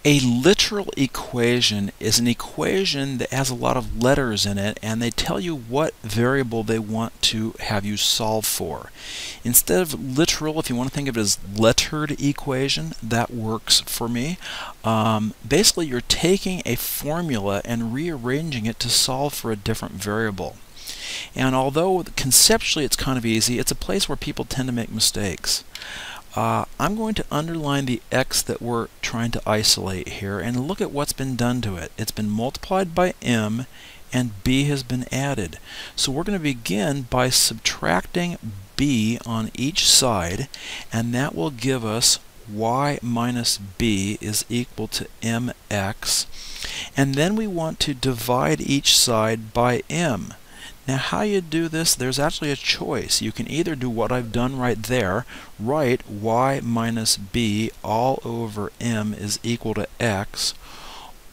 A literal equation is an equation that has a lot of letters in it, and they tell you what variable they want to have you solve for. Instead of literal, if you want to think of it as lettered equation, that works for me. Basically, you're taking a formula and rearranging it to solve for a different variable. And although conceptually it's kind of easy, it's a place where people tend to make mistakes. I'm going to underline the x that we're trying to isolate here and look at what's been done to it. It's been multiplied by m and b has been added. So we're going to begin by subtracting b on each side, and that will give us y minus b is equal to mx. And then we want to divide each side by m. Now how you do this, there's actually a choice. You can either do what I've done right there, write y minus b all over m is equal to x,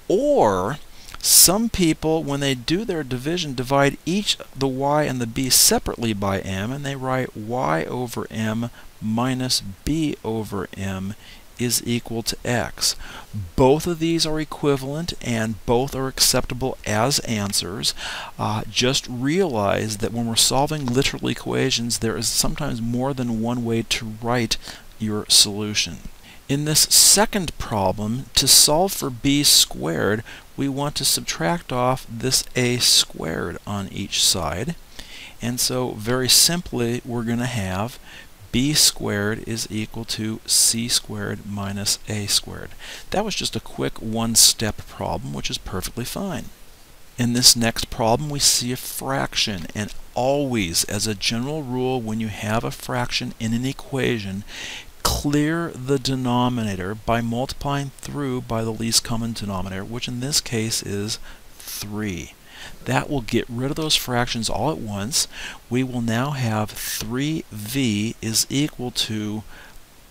or some people, when they do their division, divide each the y and the b separately by m, and they write y over m minus b over m is equal to x. Both of these are equivalent and both are acceptable as answers. Just realize that when we're solving literal equations, there is sometimes more than one way to write your solution. In this second problem, to solve for b squared, we want to subtract off this a squared on each side. And so very simply we're going to have b squared is equal to c squared minus a squared. That was just a quick one-step problem, which is perfectly fine. In this next problem, we see a fraction, and always, as a general rule, when you have a fraction in an equation, clear the denominator by multiplying through by the least common denominator, which in this case is 3. That will get rid of those fractions all at once. We will now have 3v is equal to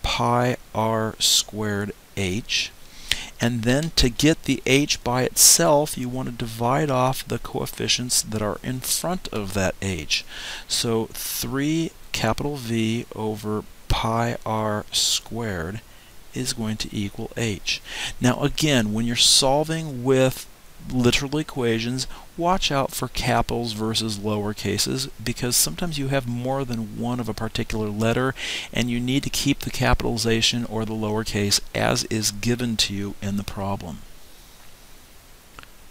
pi r squared h. And then to get the h by itself, you want to divide off the coefficients that are in front of that h. So 3 capital V over pi r squared is going to equal h. Now again, when you're solving with literal equations, watch out for capitals versus lower cases, because sometimes you have more than one of a particular letter and you need to keep the capitalization or the lowercase as is given to you in the problem.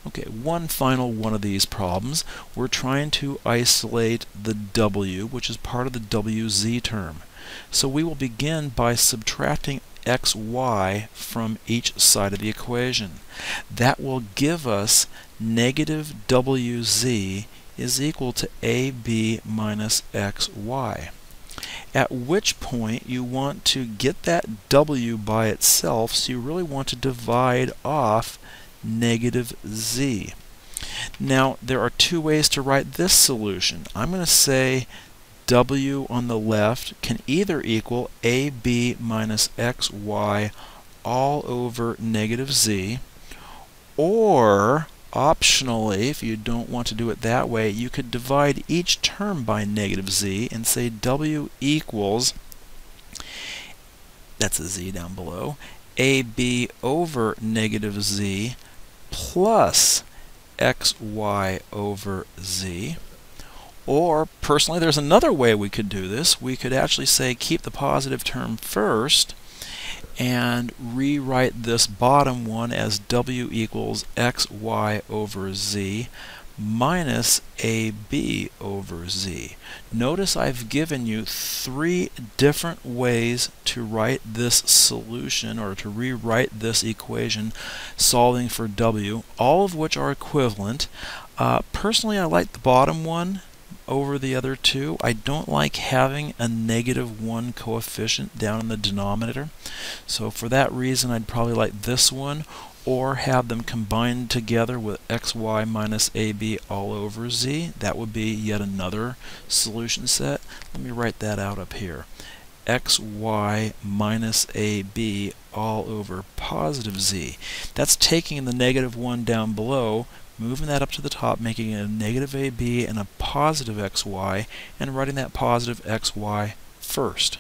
Okay, one final one of these problems. We're trying to isolate the w, which is part of the wz term. So we will begin by subtracting xy from each side of the equation. That will give us negative wz is equal to ab minus xy. At which point you want to get that w by itself, so you really want to divide off negative z. Now there are two ways to write this solution. I'm going to say w on the left can either equal ab minus xy all over negative z, or optionally, if you don't want to do it that way, you could divide each term by negative z and say w equals, that's a z down below, ab over negative z plus xy over z. Or, personally, there's another way we could do this. We could actually say keep the positive term first and rewrite this bottom one as w equals xy over z minus ab over z. Notice I've given you 3 different ways to write this solution, or to rewrite this equation solving for w, all of which are equivalent. Personally, I like the bottom one over the other two. I don't like having a -1 coefficient down in the denominator. So for that reason, I'd probably like this one, or have them combined together with xy minus ab all over z. That would be yet another solution set. Let me write that out up here. xy minus ab all over positive z. That's taking the -1 down below, moving that up to the top, making it a negative ab and a positive xy, and writing that positive xy first.